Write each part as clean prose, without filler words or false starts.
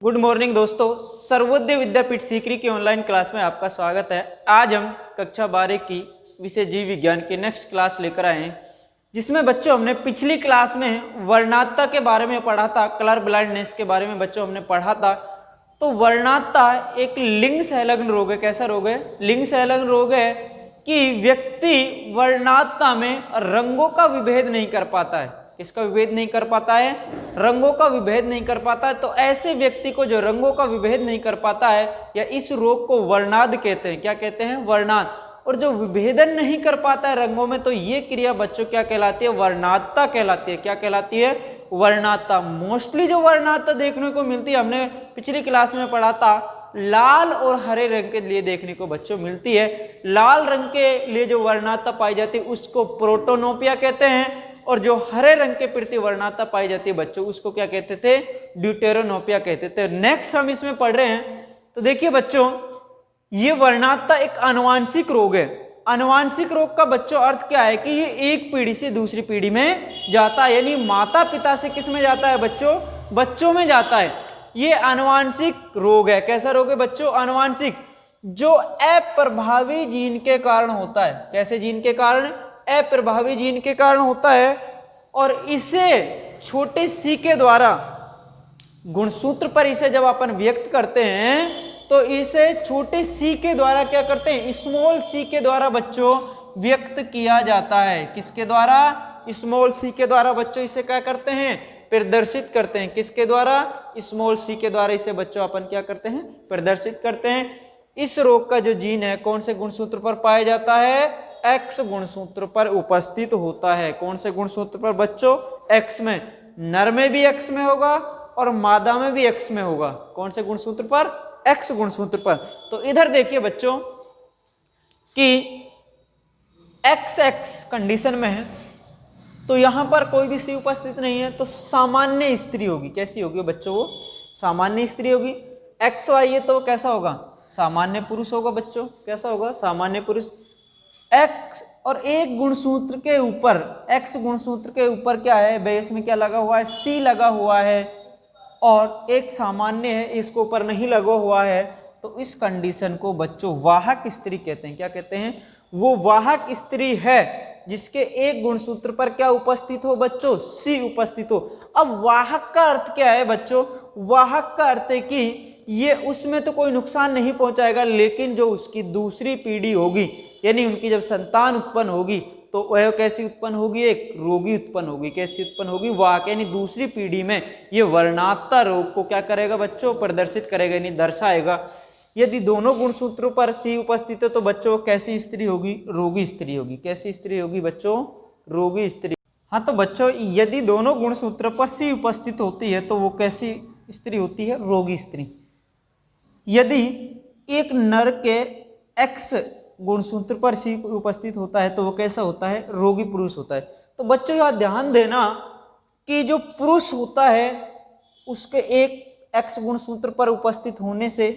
Good morning दोस्तों, सर्वोदय विद्यापीठ सीकरी की online class में आपका स्वागत है। आज हम कक्षा 12 की विषय जीव विज्ञान की नेक्स्ट क्लास लेकर आए हैं, जिसमें बच्चों हमने पिछली क्लास में वर्णात्मकता के बारे में पढ़ा था, कलर ब्लाइंडनेस के बारे में बच्चों हमने पढ़ा था। तो वर्णात्मकता एक लिंग संलग्न रोग है। कैसा रोग है? लिंग संलग्न रोग है कि व्यक्ति वर्णात्मकता में रंगों का विभेद नहीं कर पाता है। किसका विभेद नहीं कर पाता है? रंगों का विभेद नहीं कर पाता है। तो ऐसे व्यक्ति को जो रंगों का विभेद नहीं कर पाता है, या इस रोग को वर्णाद कहते हैं। क्या कहते हैं? वर्णाद। और जो विभेदन नहीं कर पाता है रंगों में, तो ये क्रिया बच्चों क्या कहलाती है? वर्णादता कहलाती है। क्या कहलाती है? वर्णादता। मोस्टली जो वर्णादता देखने को मिलती है, हमने पिछली क्लास में पढ़ा था, लाल और हरे रंग के लिए देखने को बच्चों मिलती है। लाल रंग के लिए जो वर्णादता पाई जाती है उसको प्रोटोनोपिया कहते हैं, और जो हरे रंग के प्रति वर्णात्मकता पाई जाती है बच्चों, उसको क्या कहते थे? ड्यूटेरोनोपिया कहते थे। नेक्स्ट हम इसमें पढ़ रहे हैं। तो देखिए बच्चों, ये वर्णात्मकता एक आनुवांशिक रोग है। आनुवांशिक रोग का बच्चों अर्थ क्या है कि ये एक पीढ़ी से दूसरी पीढ़ी में जाता है, यानी माता पिता से किस में जाता है बच्चों? बच्चों में जाता है। ये आनुवांशिक रोग है। कैसा रोग है बच्चों? आनुवांशिक, जो अप्रभावी जीन के कारण होता है। कैसे जीन के कारण? अप्रभावी जीन के कारण होता है। और इसे छोटे सी के द्वारा, गुणसूत्र पर इसे जब अपन व्यक्त करते हैं तो इसे छोटे सी के द्वारा क्या करते हैं? स्मॉल सी के द्वारा बच्चों व्यक्त किया जाता है। किसके द्वारा? स्मॉल सी के द्वारा बच्चों इसे क्या करते हैं? प्रदर्शित करते हैं। किसके द्वारा? स्मॉल सी के द्वारा इसे बच्चों अपन क्या करते हैं? प्रदर्शित करते हैं। इस रोग का जो जीन है कौन से गुणसूत्र पर पाया जाता है? एक्स गुणसूत्र पर उपस्थित होता है। कौन से गुणसूत्र पर बच्चों? एक्स में। नर में भी एक्स में होगा और मादा में भी एक्स में होगा। कौन से गुणसूत्र पर? एक्स गुणसूत्र पर। तो इधर देखिए बच्चों कि एक्स एक्स कंडीशन में है, तो यहां पर कोई भी सी उपस्थित नहीं है, तो सामान्य स्त्री होगी। कैसी होगी बच्चों? वो सामान्य स्त्री होगी। एक्स वाई है तो कैसा होगा? सामान्य पुरुष होगा बच्चों। कैसा होगा? सामान्य पुरुष। एक्स और एक गुणसूत्र के ऊपर, एक्स गुणसूत्र के ऊपर क्या है? बेस में क्या लगा हुआ है? सी लगा हुआ है, और एक सामान्य है, इसको ऊपर नहीं लगा हुआ है। तो इस कंडीशन को बच्चों वाहक स्त्री कहते हैं। क्या कहते हैं? वो वाहक स्त्री है जिसके एक गुणसूत्र पर क्या उपस्थित हो बच्चों? सी उपस्थित हो। अब वाहक का अर्थ क्या है बच्चों? वाहक का अर्थ है कि ये उसमें तो कोई नुकसान नहीं पहुंचाएगा, लेकिन जो उसकी दूसरी पीढ़ी होगी, यानी उनकी जब संतान उत्पन्न होगी, तो वह कैसी उत्पन्न होगी? एक रोगी उत्पन्न होगी। कैसी उत्पन्न होगी? वाहक, यानी दूसरी पीढ़ी में ये वर्णात्मकता रोग को क्या करेगा बच्चों? प्रदर्शित करेगा, यानी दर्शाएगा। यदि दोनों गुणसूत्रों पर सी उपस्थित है तो बच्चों कैसी स्त्री होगी? रोगी स्त्री होगी। कैसी स्त्री होगी बच्चों? रोगी स्त्री। हाँ, तो बच्चों यदि दोनों गुणसूत्रों पर सी उपस्थित होती है तो वो कैसी स्त्री होती है? रोगी स्त्री। यदि एक नर के एक्स गुणसूत्र पर सी उपस्थित होता है तो वो कैसा होता है? रोगी पुरुष होता है। तो बच्चों यहां ध्यान देना कि जो पुरुष होता है उसके एक एक्स गुणसूत्र पर उपस्थित होने से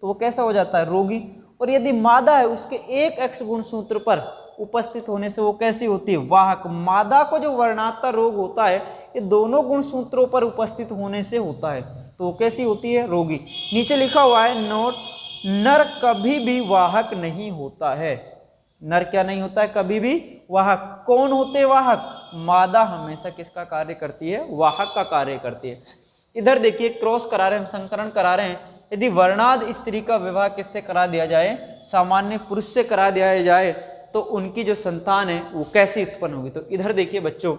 तो वो कैसा हो जाता है? रोगी। और यदि मादा है, उसके एक एक्स गुणसूत्र पर उपस्थित होने से वो कैसी होती है? वाहक। मादा को जो वर्णात्मकता रोग होता है ये दोनों गुणसूत्रों पर उपस्थित होने से होता है, तो वो कैसी होती है? रोगी। नीचे लिखा हुआ है नोट, नर कभी भी वाहक नहीं होता है। नर क्या नहीं होता है? कभी भी वाहक। कौन होते वाहक? मादा हमेशा किसका कार्य करती है? वाहक का कार्य करती है। इधर देखिए क्रॉस करा रहे हैं, हम संकरण करा रहे हैं। यदि वर्णाद स्त्री का विवाह किससे करा दिया जाए? सामान्य पुरुष से करा दिया जाए, तो उनकी जो संतान है वो कैसी उत्पन्न होगी? तो इधर देखिए बच्चों,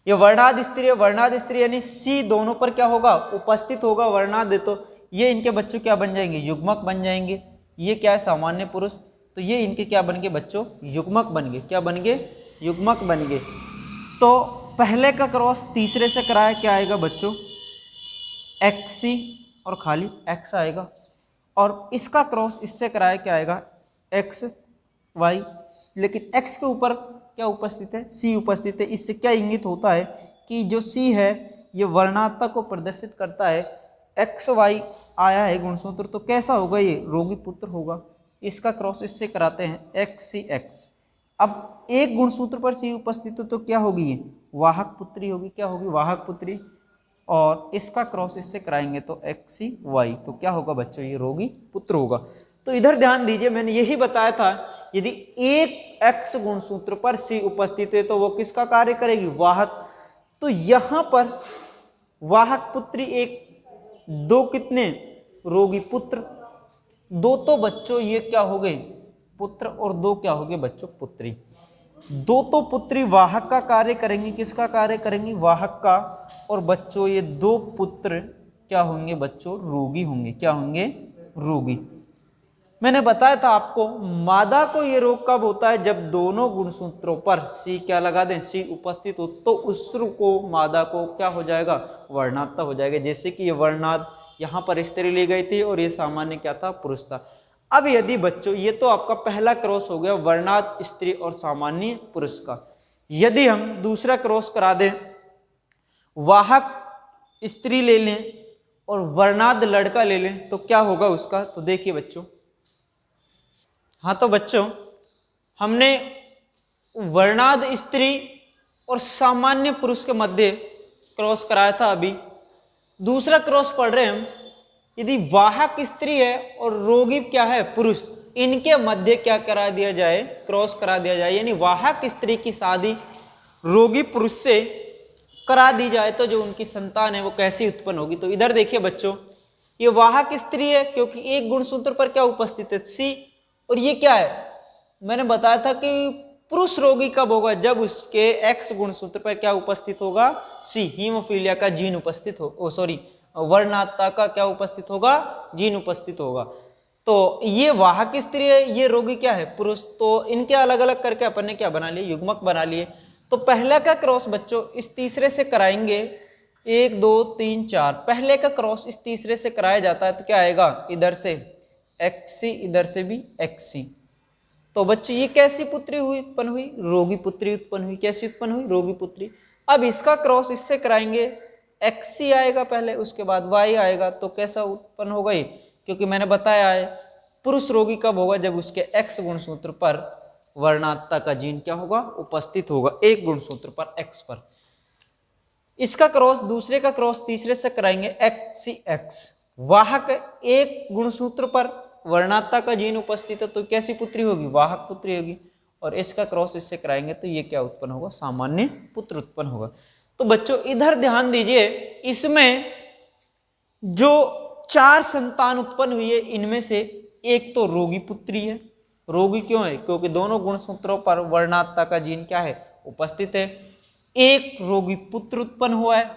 ये वर्णाद स्त्री है। वर्णाद स्त्री यानी सी दोनों पर क्या होगा? उपस्थित होगा वर्णाद। तो ये इनके बच्चों क्या बन जाएंगे? युग्मक बन जाएंगे। ये क्या है? सामान्य पुरुष। तो ये इनके क्या बन गए बच्चों? युग्मक बन गए। क्या बन गए? युग्मक बन गए। तो पहले का क्रॉस तीसरे से कराया, क्या आएगा बच्चों? एक्सी और खाली एक्स आएगा। और इसका क्रॉस इससे कराया, क्या आएगा? X Y. लेकिन एक्स के ऊपर क्या उपस्थित है? सी उपस्थित है। इससे क्या इंगित होता है कि जो सी है ये वर्णात्मकता को प्रदर्शित करता है। एक्स वाई आया है गुणसूत्र, तो कैसा होगा? ये रोगी पुत्र होगा। इसका क्रॉस इससे कराते हैं, एक्स सी एक्स। अब एक गुणसूत्र पर सी उपस्थित हो तो क्या होगी? ये वाहक पुत्री होगी। क्या होगी? वाहक पुत्री। और इसका क्रॉस इससे कराएंगे तो XCY, तो क्या होगा बच्चों, ये रोगी पुत्र होगा। तो इधर ध्यान दीजिए, मैंने यही बताया था यदि एक X गुणसूत्र पर C उपस्थित है तो वो किसका कार्य करेगी, वाहक। तो यहां पर वाहक पुत्री एक, दो कितने रोगी पुत्र, दो तो बच्चों ये क्या हो गए पुत्र और दो क्या हो गए बच्चों पुत्री। दो तो पुत्री वाहक का कार्य करेंगी, किसका कार्य करेंगी, वाहक का। और बच्चों ये दो पुत्र क्या होंगे बच्चों, रोगी होंगे। क्या होंगे, रोगी। मैंने बताया था आपको मादा को ये रोग कब होता है, जब दोनों गुणसूत्रों पर C क्या लगा दें, C उपस्थित हो, तो उस को मादा को क्या हो जाएगा, वर्णात्ता हो जाएगा। जैसे कि ये वर्णाद यहां पर स्त्री ली गई थी और ये सामान्य क्या था, पुरुष था। अब यदि बच्चों, ये तो आपका पहला क्रॉस हो गया वर्णाद स्त्री और सामान्य पुरुष का। यदि हम दूसरा क्रॉस करा दें, वाहक स्त्री ले लें और वर्णाद लड़का ले लें, तो क्या होगा उसका, तो देखिए बच्चों। हाँ तो बच्चों, हमने वर्णाद स्त्री और सामान्य पुरुष के मध्य क्रॉस कराया था। अभी दूसरा क्रॉस पढ़ रहे हैं हम, यदि वाहक स्त्री है और रोगी क्या है, पुरुष, इनके मध्य क्या करा दिया जाए, क्रॉस करा दिया जाए। यानी वाहक स्त्री की शादी रोगी पुरुष से करा दी जाए तो जो उनकी संतान है वो कैसी उत्पन्न होगी। तो इधर देखिए बच्चों, ये वाहक स्त्री है क्योंकि एक गुणसूत्र पर क्या उपस्थित है, C। और ये क्या है, मैंने बताया था कि पुरुष रोगी कब होगा, जब उसके X गुणसूत्र पर क्या उपस्थित होगा, C, हीमोफीलिया का जीन उपस्थित हो, वर्णात्ता का क्या उपस्थित होगा, जीन उपस्थित होगा। तो ये वाहक स्त्री है, ये रोगी क्या है, पुरुष। तो इनके अलग अलग करके अपन ने क्या बना लिए, युग्मक बना लिए। तो पहला का क्रॉस बच्चों इस तीसरे से कराएंगे, 1 2 3 4, पहले का क्रॉस इस तीसरे से कराया जाता है तो क्या आएगा, इधर से XC, इधर से भी XC। तो बच्चों ये कैसी पुत्री हुई, उत्पन्न हुई, रोगी पुत्री उत्पन्न हुई। कैसी उत्पन्न हुई, रोगी पुत्री। अब इसका क्रॉस इससे कराएंगे, XC आएगा पहले, उसके बाद Y आएगा। तो कैसा उत्पन्न होगा ये, क्योंकि मैंने बताया है पुरुष रोगी कब होगा, जब उसके X गुणसूत्र पर वर्णात्ता का जीन क्या होगा, उपस्थित होगा, एक गुणसूत्र पर X पर। इसका क्रॉस, दूसरे का क्रॉस तीसरे से कराएंगे, XCX। वाहक एक गुणसूत्र पर वर्णात्ता का जीन उपस्थित है तो कैसी पुत्री होगी, वाहक पुत्री होगी। और इसका क्रॉस इससे कराएंगे तो ये क्या उत्पन्न होगा, सामान्य पुत्र उत्पन्न होगा। तो बच्चों इधर ध्यान दीजिए, इसमें जो 4 संतान उत्पन्न हुई है, इनमें से एक तो रोगी पुत्री है। रोगी क्यों है, क्योंकि दोनों गुणसूत्रों पर वर्णात्ता का जीन क्या है, उपस्थित है। एक रोगी पुत्र उत्पन्न हुआ है,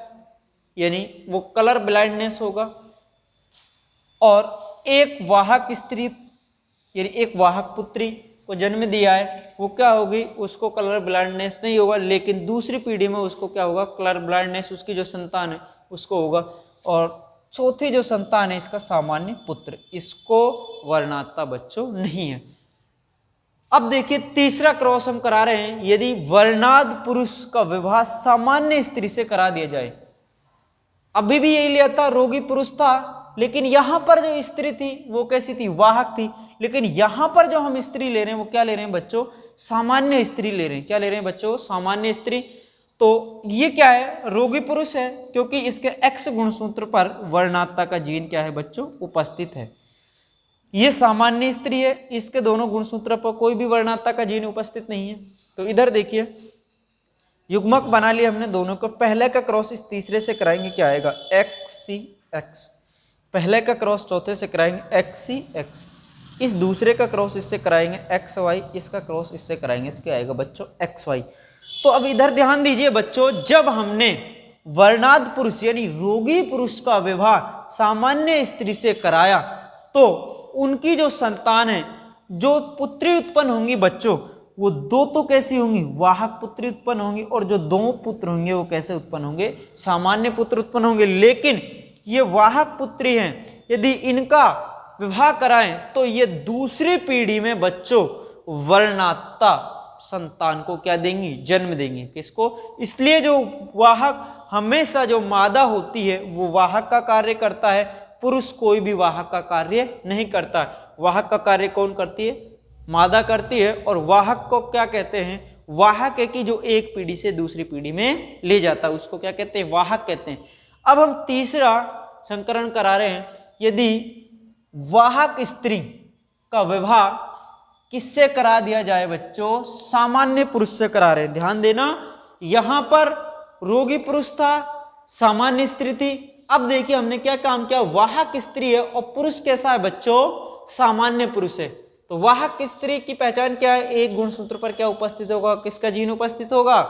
यानी वो कलर ब्लाइंडनेस होगा। और एक वाहक स्त्री, यानी एक वाहक पुत्री को जन्म दिया है, वो क्या होगी, उसको कलर ब्लाइंडनेस नहीं होगा, लेकिन दूसरी पीढ़ी में उसको क्या होगा, कलर ब्लाइंडनेस, उसकी जो संतान है उसको होगा। और चौथी जो संतान है इसका सामान्य पुत्र, इसको वर्णात्ता बच्चों नहीं है। अब देखिए तीसरा क्रॉस हम करा रहे हैं, यदि वर्णाद पुरुष का विवाह सामान्य स्त्री से करा दिया जाए। अभी भी यही लिया था, रोगी पुरुष था, लेकिन यहां पर जो स्त्री थी वो कैसी थी, वाहक थी। लेकिन यहां पर जो हम स्त्री ले रहे हैं वो क्या ले रहे हैं बच्चों, सामान्य स्त्री ले रहे हैं। क्या ले रहे हैं बच्चों, सामान्य स्त्री। तो ये क्या है, रोगी पुरुष है क्योंकि इसके X गुणसूत्र पर वर्णात्ता का जीन क्या है बच्चों, उपस्थित है। ये सामान्य स्त्री है, इसके दोनों गुणसूत्र पर कोई भी वर्णात्ता का जीन उपस्थित नहीं है। तो इधर देखिए युग्मक बना लिया हमने दोनों को। पहले का क्रॉस इस तीसरे से कराएंगे, क्या आएगा, XCX। पहले का क्रॉस चौथे से कराएंगे, XCX। इस दूसरे का क्रॉस इससे कराएंगे, XY। इसका क्रॉस इससे कराएंगे तो क्या आएगा बच्चों, XY। तो अब इधर ध्यान दीजिए बच्चों, जब हमने वर्णाद पुरुष यानी रोगी पुरुष का विवाह सामान्य स्त्री से कराया तो उनकी जो संतान है, जो पुत्री उत्पन्न होंगी बच्चों, वो दो तो कैसी होंगी, वाहक पुत्री उत्पन्न होंगी। और जो दो पुत्र होंगे वो कैसे उत्पन्न होंगे, सामान्य पुत्र उत्पन्न होंगे। लेकिन ये वाहक पुत्री हैं, यदि इनका विवाह कराएं तो ये दूसरी पीढ़ी में बच्चों वर्णात्ता संतान को क्या देंगी, जन्म देंगे। किसको, इसलिए जो वाहक हमेशा जो मादा होती है वो वाहक का कार्य करता है, पुरुष कोई भी वाहक का कार्य नहीं करता है। वाहक का कार्य कौन करती है, मादा करती है। और वाहक को क्या कहते हैं, वाहक है कि जो एक पीढ़ी से दूसरी पीढ़ी में ले जाता है, उसको क्या कहते हैं, वाहक कहते हैं। अब हम तीसरा संकरण करा रहे हैं। यदि वाहक स्त्री का विवाह किससे करा दिया जाए बच्चों? सामान्य पुरुष से करा रहे हैं। ध्यान देना, यहां पर रोगी पुरुष था, सामान्य स्त्री थी। अब देखिए हमने क्या काम किया, वाहक स्त्री है और पुरुष कैसा है बच्चों? सामान्य पुरुष है। तो वाहक स्त्री की पहचान क्या है? एक गुणसूत्र पर क्या उपस्थित होगा? किसका जीन उपस्थित होगा?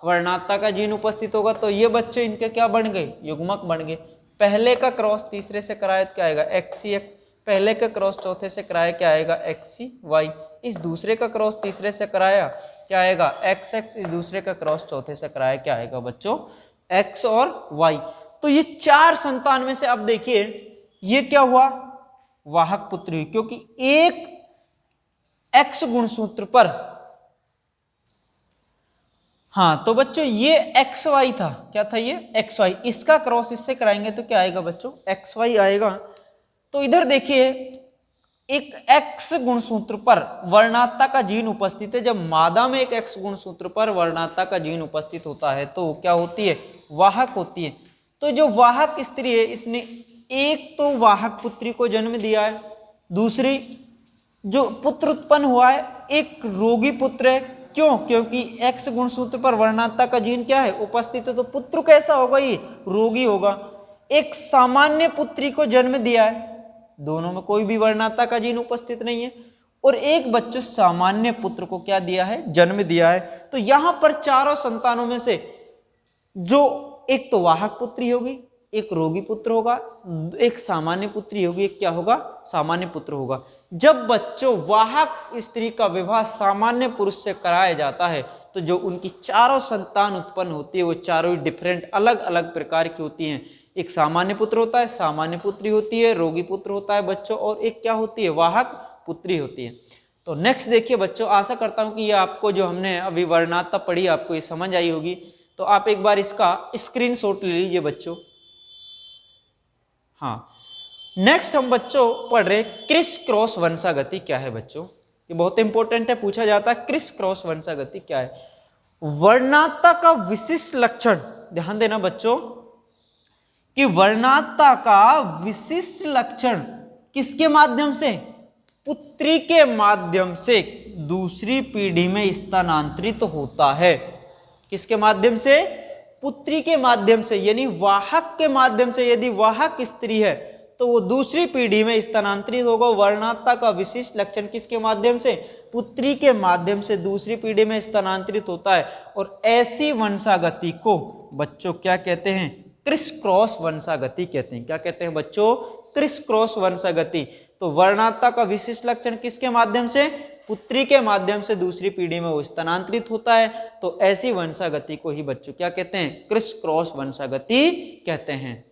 वर्णात्ता का जीन उपस्थित होगा। तो ये बच्चे इनके क्या बन गए? युग्मक बन गए। पहले का क्रॉस तीसरे से कराया क्या आएगा? XCX। पहले का क्रॉस चौथे से कराया क्या आएगा? XCY। इस दूसरे का क्रॉस तीसरे से कराया क्या आएगा? XX। इस दूसरे का क्रॉस चौथे से कराया क्या आएगा बच्चों? X और Y। तो ये 4 संतान में से अब देखिए ये क्या हुआ? वाहक पुत्री हुई, क्योंकि एक X गुणसूत्र पर, हाँ तो बच्चों ये XY था। क्या था ये? XY। इसका क्रॉस इससे कराएंगे तो क्या आएगा बच्चों? XY आएगा। तो इधर देखिए एक X गुणसूत्र पर वर्णात्ता का जीन उपस्थित है। जब मादा में एक X गुणसूत्र पर वर्णात्ता का जीन उपस्थित होता है तो क्या होती है? वाहक होती है। तो जो वाहक स्त्री है इसने एक तो वाहक पुत्री को जन्म दिया है, दूसरी जो पुत्र उत्पन्न हुआ है एक रोगी पुत्र है। क्यों? क्योंकि X गुणसूत्र पर वर्णात्ता का जीन क्या है? उपस्थित है। तो पुत्र कैसा होगा? ये रोगी होगा। एक सामान्य पुत्री को जन्म दिया है, दोनों में कोई भी वर्णात्ता का जीन उपस्थित नहीं है। और एक बच्चे सामान्य पुत्र को क्या दिया है? जन्म दिया है। तो यहां पर चारों संतानों में से जो एक तो वाहक पुत्री होगी, एक रोगी पुत्र होगा, एक सामान्य पुत्री होगी, एक क्या होगा? सामान्य पुत्र होगा। जब बच्चों वाहक स्त्री का विवाह सामान्य पुरुष से कराया जाता है तो जो उनकी चारों संतान उत्पन्न होती है वो चारों डिफरेंट अलग अलग प्रकार की होती हैं। एक सामान्य पुत्र होता है, सामान्य पुत्री होती है, रोगी पुत्र होता है बच्चों, और एक क्या होती है? वाहक पुत्री होती है। तो नेक्स्ट देखिए बच्चों, आशा करता हूं कि ये आपको जो हमने अभी वर्णात्ता पढ़ी आपको ये समझ आई होगी। तो आप एक बार इसका स्क्रीनशॉट ले लीजिए बच्चों। हाँ, नेक्स्ट हम बच्चों पढ़ रहे क्रिस क्रॉस वंशागति क्या है बच्चों? ये बहुत इंपॉर्टेंट है, पूछा जाता है क्रिस क्रॉस वंशागति क्या है। वर्णात्ता का विशिष्ट लक्षण, ध्यान देना बच्चों कि वर्णात्ता का विशिष्ट लक्षण किसके माध्यम से? पुत्री के माध्यम से दूसरी पीढ़ी में स्थानांतरित होता है। किसके माध्यम से? पुत्री के माध्यम से, यानी वाहक के माध्यम से। यदि वाहक स्त्री है तो वो दूसरी पीढ़ी में स्थानांतरित होगा। वर्णात्ता का विशिष्ट लक्षण किसके माध्यम से? पुत्री के माध्यम से दूसरी पीढ़ी में स्थानांतरित होता है। और ऐसी वंशागति को बच्चों क्या कहते हैं? क्रिस क्रॉस वंशागति कहते हैं। क्या कहते हैं बच्चों? क्रिस क्रॉस वंशागति। तो वर्णात्ता का विशिष्ट लक्षण किसके माध्यम से? पुत्री के माध्यम से दूसरी पीढ़ी में वो स्थानांतरित होता है। तो ऐसी वंशागति को ही बच्चों क्या कहते हैं? क्रिस क्रॉस वंशागति कहते हैं।